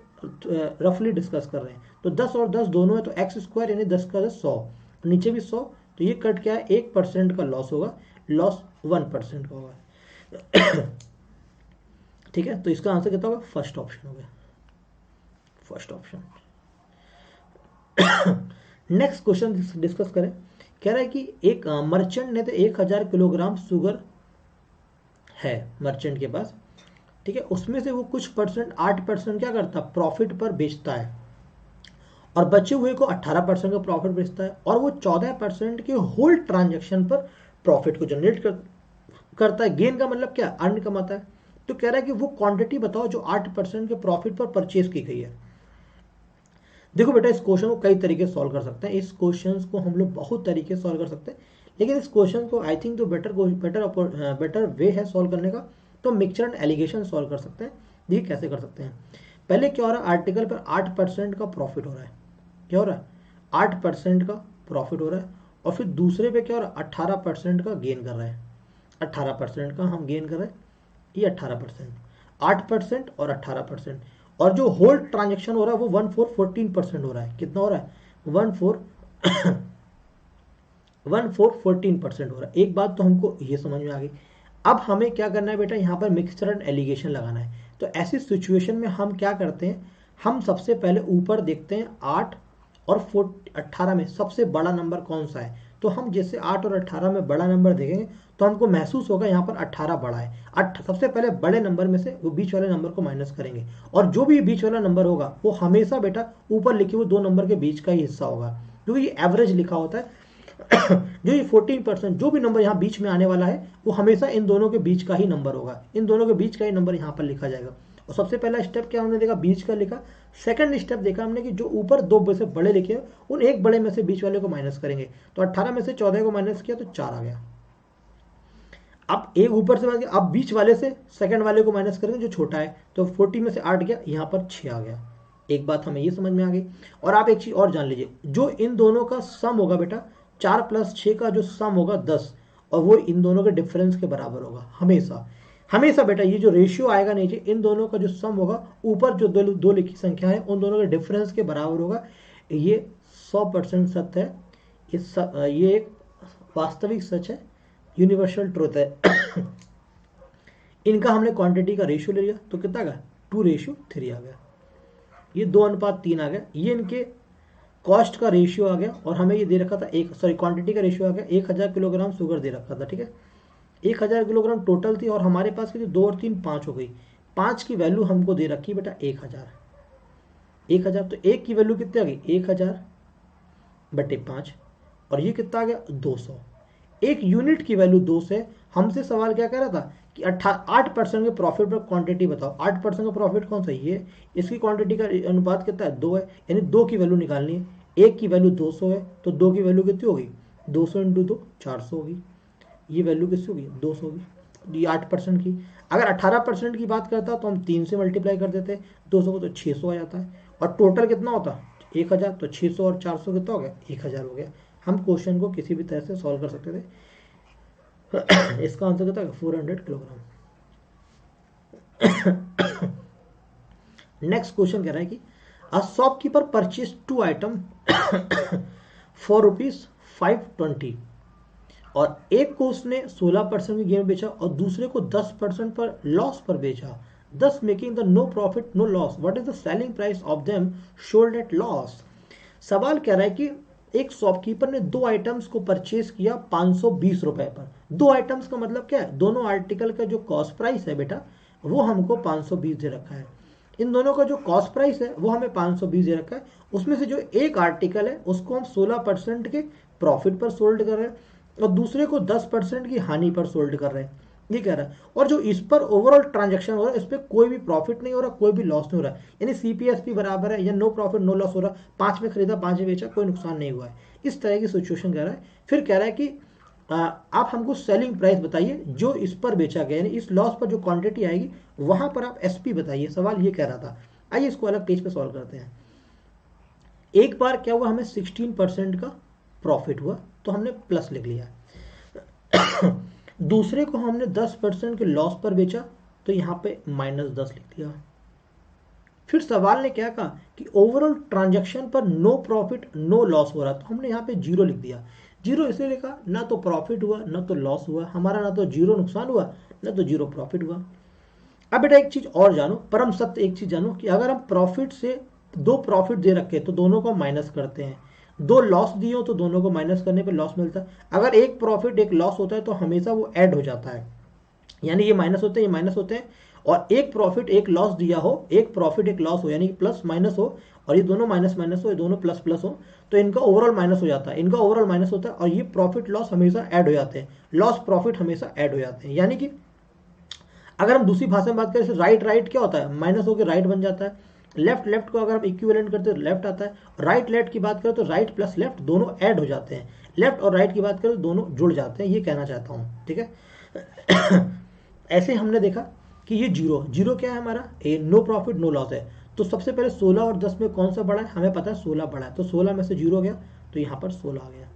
रफली डिस्कस कर रहे हैं। तो 10 और 10 दोनों है, तो x² यानी 10 का 10 100, नीचे भी 100, तो ये कट क्या है, 1% का लॉस होगा, लॉस 1% का होगा। ठीक है, तो इसका आंसर कितना होगा, फर्स्ट ऑप्शन हो गया, first option. Next question discuss करें कह रहा है कि एक मर्चेंट ने तो 1000 किलोग्राम शुगर है मर्चेंट के पास, ठीक है, उसमें से वो कुछ परसेंट 8% क्या करता है प्रॉफिट पर बेचता है, और बचे हुए को 18% का प्रॉफिट बेचता है, और वो 14% के होल ट्रांजैक्शन पर प्रॉफिट को जनरेट करता है। गेन का मतलब क्या, अर्न कमाता है। तो कह रहा है कि वो क्वांटिटी बताओ जो 8% के प्रॉफिट पर परचेज की गई है। देखो बेटा, इस क्वेश्चन को कई तरीके से सॉल्व कर सकते हैं, इस क्वेश्चन को हम लोग बहुत तरीके से सॉल्व कर सकते हैं, लेकिन इस क्वेश्चन को आई थिंक तो बेटर वे है सॉल्व करने का, तो मिक्सचर एंड एलिगेशन सॉल्व कर सकते हैं। देखिए कैसे कर सकते हैं। पहले क्या हो रहा है, आर्टिकल पर 8% का प्रॉफिट हो रहा है, क्या हो रहा है 8% का प्रॉफिट हो रहा है, और फिर दूसरे पे क्या हो रहा है 18% का गेन कर रहा है, 18% का हम गेन कर रहे हैं, ये 18%, 8% और 18%, और जो होल ट्रांजेक्शन हो रहा है वो 14% हो रहा है। कितना हो रहा है 14% हो रहा है। एक बात तो हमको ये समझ में आ गई। अब हमें क्या करना है बेटा, यहाँ पर मिक्सचर एंड एलिगेशन लगाना है। तो ऐसी सिचुएशन में हम क्या करते हैं, हम सबसे पहले ऊपर देखते हैं 8 और 18 में सबसे बड़ा नंबर कौन सा है। तो हम जैसे 8 और 18 में बड़ा नंबर देखेंगे तो हमको महसूस होगा यहाँ पर 18 बड़ा है। सबसे पहले बड़े नंबर में से वो बीच वाले नंबर को माइनस करेंगे, और जो भी बीच वाला नंबर होगा वो हमेशा बेटा ऊपर लिखे हुए दो नंबर के बीच का ही हिस्सा होगा, क्योंकि ये एवरेज लिखा होता है। जो ये 14% जो भी नंबर यहाँ बीच में आने वाला है वो हमेशा इन दोनों के बीच का ही नंबर होगा, इन दोनों के बीच का ही नंबर यहाँ पर लिखा जाएगा। और सबसे पहला स्टेप क्या हमने देखा, बीच का लिखा। सेकंड स्टेप देखा हमने कि जो ऊपर दो से बड़े लिखे उन एक बड़े में से बीच वाले को माइनस करेंगे। तो 18 में से 14 को माइनस किया तो 4 आ गया। अब एक ऊपर से गया, अब बीच वाले से सेकंड वाले को माइनस करेंगे जो छोटा है, तो 40 में से 8 गया, यहाँ पर 6 आ गया। एक बात हमें ये समझ में आ गई। और आप एक चीज और जान लीजिए, जो इन दोनों का सम होगा बेटा, 4 + 6 का जो सम होगा 10, और वो इन दोनों के डिफरेंस के बराबर होगा हमेशा। हमेशा बेटा ये जो रेशियो आएगा नीचे, इन दोनों का जो सम होगा, ऊपर जो दो लिखी संख्या है उन दोनों के डिफरेंस के बराबर होगा। ये 100% सत्य है, ये एक वास्तविक सच है, यूनिवर्सल ट्रुथ है। इनका हमने क्वांटिटी का रेशियो ले लिया तो कितना आ गया 2:3 आ गया, ये 2:3 आ गया। ये इनके कॉस्ट का रेशियो आ गया, और हमें ये दे रखा था क्वांटिटी का रेशियो आ गया 1000 किलोग्राम शुगर दे रखा था, ठीक है। 1000 किलोग्राम टोटल थी, और हमारे पास कितनी 2 और 3 5 हो गई। 5 की वैल्यू हमको दे रखी बेटा 1000 तो 1 की वैल्यू कितनी आ गई 1000/5, और ये कितना आ गया 200। एक यूनिट की वैल्यू 200 है। हमसे सवाल क्या कर रहा था कि 8% के प्रॉफिट पर क्वांटिटी बताओ। 8% का प्रॉफिट कौन सा है, ये इसकी क्वांटिटी का अनुपात कितना है 2 है, यानी 2 की वैल्यू निकालनी है। 1 की वैल्यू 200 है, तो 2 की वैल्यू कितनी होगी 200 × 2 400 होगी। ये वैल्यू किसकी होगी 200 होगी, ये 8% की। अगर 18% की बात करता तो हम 3 से मल्टीप्लाई कर देते 200 को, तो 600 आ जाता है। और टोटल कितना होता 1000, तो 600 और 400 कितना हो गया 1000 हो गया। हम क्वेश्चन को किसी भी तरह से सॉल्व कर सकते थे। इसका आंसर कितना है 400 किलोग्राम। नेक्स्ट क्वेश्चन कह रहा है कि a shopkeeper purchase 2 item for ₹520, और एक को उसने 16% की गेम बेचा और दूसरे को 10% पर लॉस पर बेचा, thus making the no profit no loss. What is the selling price of them sold at loss? सवाल कह रहा है कि एक शॉपकीपर ने 2 आइटम्स को परचेज किया 520 रुपए पर। 2 आइटम्स का मतलब क्या है, दोनों आर्टिकल का जो कॉस्ट प्राइस है बेटा वो हमको 520 दे रखा है। इन दोनों का जो कॉस्ट प्राइस है वो हमें 520 दे रखा है। उसमें से जो एक आर्टिकल है उसको हम 16% के प्रॉफिट पर सोल्ड कर रहे हैं, और दूसरे को 10% की हानि पर सोल्ड कर रहे हैं, ये कह रहा है। और जो इस पर ओवरऑल ट्रांजैक्शन हो रहा है इस पर कोई भी प्रॉफिट नहीं हो रहा, कोई भी लॉस नहीं हो रहा, यानी CPSP बराबर है या नो प्रॉफिट नो लॉस हो रहा। 5 में खरीदा 5 में बेचा, कोई नुकसान नहीं हुआ है। इस तरह की सिचुएशन कह रहा है। फिर कह रहा है कि आप हमको सेलिंग प्राइस बताइए जो इस पर बेचा गया, यानी इस लॉस पर जो क्वांटिटी आएगी वहां पर आप SP बताइए। सवाल ये कह रहा था। आइए इसको अलग पेज पे सॉल्व करते हैं। एक बार क्या हुआ, हमें 16% का प्रॉफिट हुआ तो हमने प्लस लिख लिया। दूसरे को हमने 10% के लॉस पर बेचा तो यहाँ पे -10 लिख दिया। फिर सवाल ने क्या कहा कि ओवरऑल ट्रांजैक्शन पर नो प्रॉफिट नो लॉस हो रहा, तो हमने यहाँ पे 0 लिख दिया। 0 इसलिए लिखा, ना तो प्रॉफिट हुआ ना तो लॉस हुआ हमारा, ना तो 0 नुकसान हुआ ना तो 0 प्रॉफिट हुआ। अब बेटा एक चीज और जानो, परम सत्य एक चीज जानो कि अगर हम प्रॉफिट से 2 प्रॉफिट दे रखे तो दोनों को माइनस करते हैं, दो लॉस दिए हो तो दोनों को माइनस करने पे लॉस मिलता है। अगर एक प्रॉफिट एक लॉस होता है तो हमेशा वो ऐड हो जाता है, यानी ये माइनस होते हैं, ये माइनस होते हैं। और एक प्रॉफिट एक लॉस दिया हो, एक प्रॉफिट एक लॉस हो, यानी प्लस माइनस हो, और ये दोनों माइनस माइनस हो, ये दोनों प्लस प्लस हो, तो इनका ओवरऑल माइनस हो जाता है, इनका ओवरऑल माइनस होता है, और ये प्रॉफिट लॉस हमेशा ऐड हो जाते हैं, लॉस प्रॉफिट हमेशा ऐड हो जाते हैं। यानी कि अगर हम दूसरी भाषा में बात करें, राइट राइट क्या होता है, माइनस होकर राइट बन जाता है। लेफ्ट लेफ्ट को अगर हम इक्विवेलेंट करते हैं तो लेफ्ट आता है। राइट लेफ्ट की बात करें तो राइट प्लस लेफ्ट दोनों ऐड हो जाते हैं। लेफ्ट और राइट की बात करें तो दोनों जुड़ जाते हैं, ये कहना चाहता हूँ, ठीक है। ऐसे हमने देखा कि ये जीरो, जीरो क्या है हमारा, ए नो प्रॉफिट नो लॉस है। तो सबसे पहले 16 और 10 में कौन सा बड़ा है, हमें पता है 16 बड़ा है, तो 16 में से जीरो गया तो यहाँ पर 16 आ गया।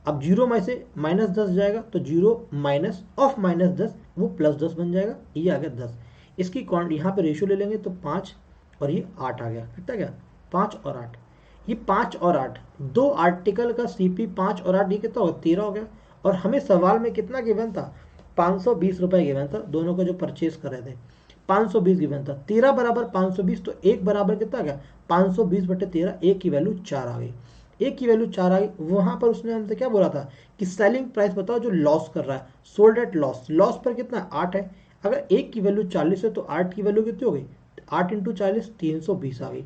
अब जीरो में से -10 जाएगा तो जीरो माइनस ऑफ -10 वो +10 बन जाएगा, ये आ गया 10। इसकी यहाँ पे रेशियो ले लेंगे तो 5 और ये 8 आ गया, कितना गया 5 और 8। ये 5 और 8 दो आर्टिकल का CP 5 और 8 ये कितना होगा 13 हो गया। और हमें सवाल में कितना गिवन था, 520 रुपये गिवन था, दोनों का जो परचेज कर रहे थे 520 गिवन था। 13 बराबर 520 तो एक बराबर कितना आ गया 520/13, एक की वैल्यू 4 आ गई, एक की वैल्यू 4 आ गई। वहां पर उसने हमसे क्या बोला था कि सेलिंग प्राइस बताओ जो लॉस कर रहा है, सोल्ड एट लॉस, लॉस पर कितना 8 है। अगर एक की वैल्यू 40 है तो 8 की वैल्यू कितनी हो गई, 8 × 40 320 आ गई।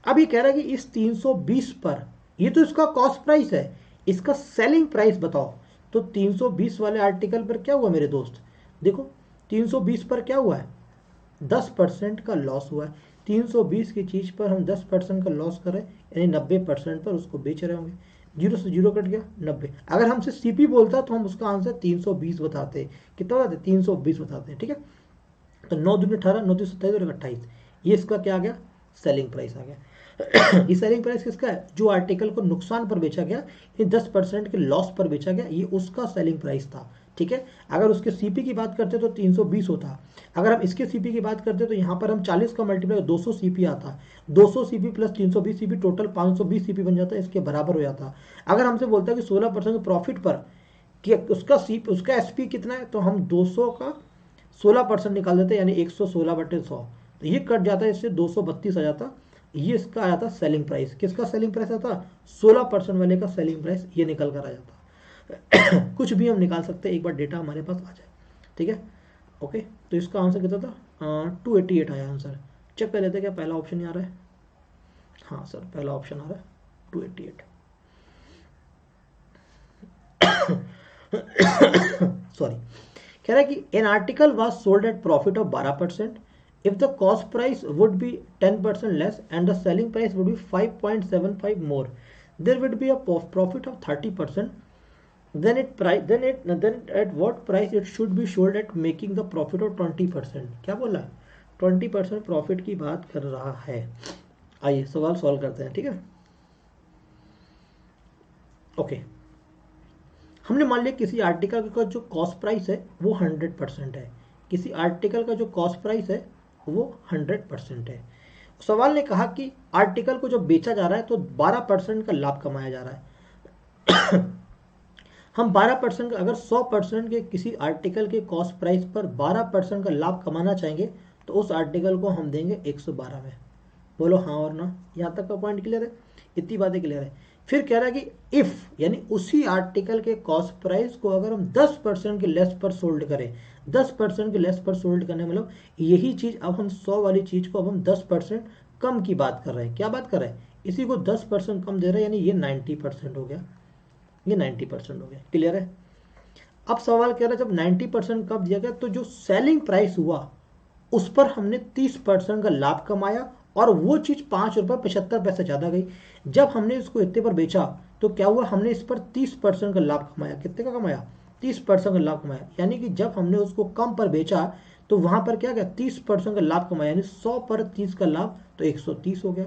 अब ये कह रहा है कि इस 320 पर, ये तो इसका कॉस्ट प्राइस है, इसका सेलिंग प्राइस बताओ। तो 320 वाले आर्टिकल पर क्या हुआ मेरे दोस्त, देखो 320 पर क्या हुआ है 10% का लॉस हुआ है। 320 की चीज पर हम 10% का लॉस कर रहे हैं, यानी 90% पर उसको बेच रहे होंगे। जीरो से जीरो कट गया 90। अगर हमसे CP बोलता तो हम उसका आंसर 320 बताते, कितना बताते 320 बताते हैं, ठीक है। तो 9 दूनी 18, 9 दूनी 27 और 28, ये इसका क्या आ गया सेलिंग प्राइस आ गया। ये सेलिंग प्राइस किसका है, जो आर्टिकल को नुकसान पर बेचा गया, ये 10% के लॉस पर बेचा गया, ये उसका सेलिंग प्राइस था, ठीक है। अगर उसके CP की बात करते तो 320 होता। अगर हम इसके CP की बात करते तो यहाँ पर हम 40 का मल्टीप्लाई 200 CP आता, 200 CP plus 320 CP total 520 CP बन जाता है, इसके बराबर हो जाता। अगर हमसे बोलता है कि 16% प्रॉफिट पर कि उसका SP कितना है, तो हम 200 का 16% निकाल देते, यानी 116/100, तो ये कट जाता है, इससे 232 आ जाता। ये इसका आया था सेलिंग प्राइस, किसका सेलिंग प्राइस आता 16% वाले का सेलिंग प्राइस, ये निकल कर आ जाता। कुछ भी हम निकाल सकते हैं, एक बार डेटा हमारे पास आ जाए, ठीक है। ओके, तो इसका आंसर कितना था 288 आया आंसर। चेक कर लेते हैं क्या पहला ऑप्शन आ रहा है, हाँ सर पहला ऑप्शन आ रहा है 288। सॉरी, कह रहा है कि an article was sold at profit of 12% if the cost price would be 10% less and the selling price would be 5.75 more, there would be a profit of 30%. Then at what price it should be sold at making the profit of 20%। क्या बोला 20% profit की बात कर रहा है। आइए सवाल solve करते हैं, ठीक है। ओके, हमने मान लिया किसी आर्टिकल का जो कॉस्ट प्राइस है वो 100% है, किसी आर्टिकल का जो कॉस्ट प्राइस है वो 100% है। सवाल ने कहा कि आर्टिकल को जब बेचा जा रहा है तो 12% का लाभ कमाया जा रहा है। हम 12% अगर 100% के किसी आर्टिकल के कॉस्ट प्राइस पर 12% का लाभ कमाना चाहेंगे तो उस आर्टिकल को हम देंगे 112 में। बोलो हाँ और ना, यहाँ तक का पॉइंट क्लियर है, इतनी बातें क्लियर है। फिर कह रहा है कि इफ यानी उसी आर्टिकल के कॉस्ट प्राइस को अगर हम 10% के लेस पर सोल्ड करें, 10% के लेस पर सोल्ड करने मतलब यही चीज अब हम 100 वाली चीज को अब हम 10% कम की बात कर रहे हैं। क्या बात कर रहे हैं, इसी को 10% कम दे रहे हैं, यानी ये 90% हो गया, ये 90% हो गया, क्लियर है। अब सवाल कह रहा है जब 90% कम दिया गया तो जो सेलिंग प्राइस हुआ उस पर हमने 30% का लाभ कमाया, और वो चीज 5 रुपये 75 पैसे ज्यादा गई। जब हमने इसको इतने पर बेचा तो क्या हुआ, हमने इस पर 30% का लाभ कमाया। कितने का कमाया 30% का लाभ कमाया, यानी कि जब हमने उसको कम पर बेचा तो वहां पर क्या गया 30% का लाभ कमाया, यानी 100 पर 30 का लाभ तो 130 हो गया।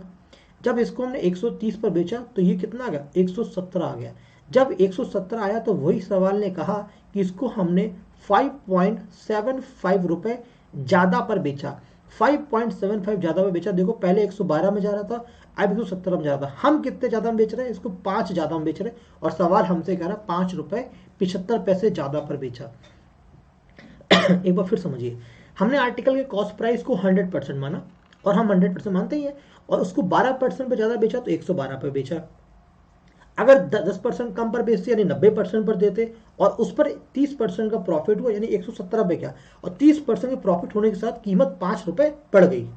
जब इसको हमने 130 पर बेचा तो ये कितना आ गया 117 आ गया। जब 117 आया तो वही सवाल ने कहा कि इसको हमने 5.75 रुपए ज्यादा पर बेचा, 5.75 ज्यादा पर बेचा। देखो पहले 112 में जा रहा था, अब 117 में जा रहा था। हम कितने ज्यादा में बेच रहे हैं, इसको 5 ज्यादा में बेच रहे हैं, और सवाल हमसे कह रहा है 5 रुपए 75 पैसे ज्यादा पर बेचा। एक बार फिर समझिए, हमने आर्टिकल के कॉस्ट प्राइस को 100% माना, और हम 100% मानते ही हैं, और उसको 12% पे ज्यादा बेचा तो 112 पे बेचा। अगर 10% कम पर बेचते यानी 90% पर देते और उस पर 30% का प्रॉफिट हुआ यानी 117 रुपये क्या, और 30% के प्रॉफिट होने के साथ कीमत 5 रुपये बढ़ गई,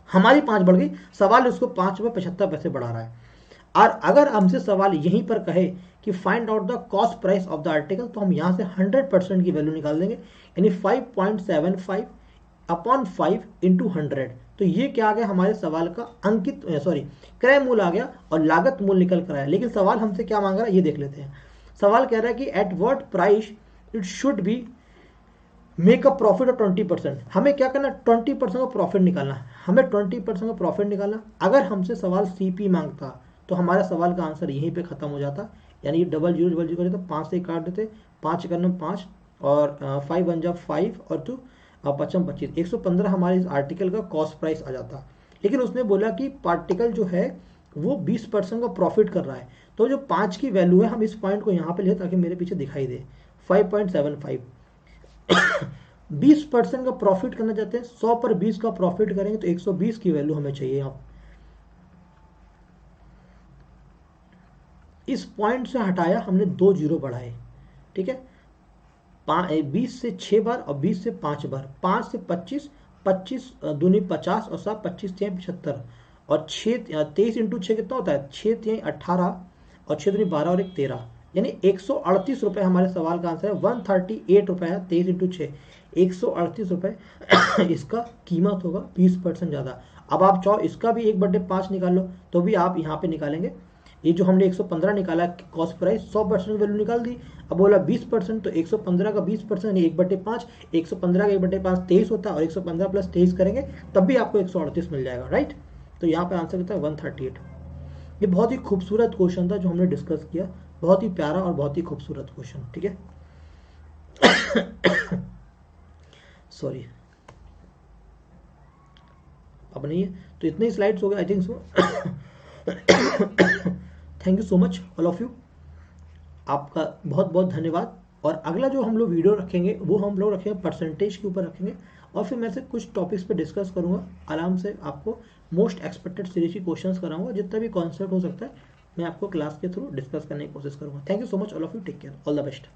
हमारी 5 बढ़ गई, सवाल उसको 5 रुपये 75 पैसे बढ़ा रहा है। और अगर हमसे सवाल यहीं पर कहे कि find out the cost price of the article, तो हम यहाँ से 100% की वैल्यू निकाल देंगे, यानी 5.75 अपॉन 5 इंटू 100। तो ये क्या आ गया हमारे सवाल का अंकित क्रय मूल्य आ गया और लागत मूल्य निकल कर आया। लेकिन सवाल हमसे क्या मांग रहा है ये देख लेते हैं। सवाल कह रहा है कि at what price it should be make a profit of 20%। हमें क्या करना, 20% का प्रॉफिट निकालना, हमें 20% का प्रॉफिट निकालना। अगर हमसे सवाल सीपी मांगता तो हमारा सवाल का आंसर यहीं पे खत्म हो जाता, यानी 0000 कर देता, 5 से काट देते, 5 करना 5 और 5 बन जा 5 और 2 55 25, 115 हमारे इस आर्टिकल का कॉस्ट प्राइस आ जाता। लेकिन उसने बोला कि पार्टिकल जो है वो 20% का प्रॉफिट कर रहा है, तो जो 5 की वैल्यू है हम इस पॉइंट को यहाँ पे ले ताकि मेरे पीछे दिखाई दे, 5.75 20% का प्रॉफिट करना चाहते हैं, 100 पर 20 का प्रॉफिट करेंगे तो 120 की वैल्यू हमें चाहिए। आप इस पॉइंट से हटाया हमने 2 जीरो बढ़ाए, ठीक है, 20 से 6 बार और 20 से 5 बार, 5 से 25, 25 दूनी 50 और 7 25 3 75 और 6 23 इंटू 6 कितना होता है, 6 3 18 और 6 दूनी 12 और 1 13, यानी 138 रुपये हमारे सवाल का आंसर है। 138 रुपये है, 23 इंटू 6 138 रुपये इसका कीमत होगा, 20% ज़्यादा। अब आप चाहो इसका भी 1/5 निकाल लो तो भी आप यहाँ पे निकालेंगे। ये जो हमने 115 निकाला कॉस्ट प्राइस, 100% वैल्यू निकाल दी। अब बोला 20%, तो 115 का 20% 1/5, 115 का 1/5 23 होता है और 115 प्लस 23 करेंगे तब भी आपको 138 मिल जाएगा, राइट। तो यहाँ पे आंसर कितना है 138। ये बहुत ही खूबसूरत क्वेश्चन था जो हमने डिस्कस किया, बहुत ही प्यारा और बहुत ही खूबसूरत क्वेश्चन, ठीक है। सॉरी अब नहीं है, तो इतने ही स्लाइड्स हो गए I think so. Thank you so much all of you, आपका बहुत बहुत धन्यवाद। और अगला जो हम लोग वीडियो रखेंगे वो हम लोग रखेंगे परसेंटेज के ऊपर रखेंगे, और फिर मैं से कुछ टॉपिक्स पे डिस्कस करूंगा आराम से, आपको मोस्ट एक्सपेक्टेड सीरीज की क्वेश्चंस कराऊंगा, जितना भी कॉन्सेप्ट हो सकता है मैं आपको क्लास के थ्रू डिस्कस करने की कोशिश करूंगा। Thank you so much all of you, take care, all the best.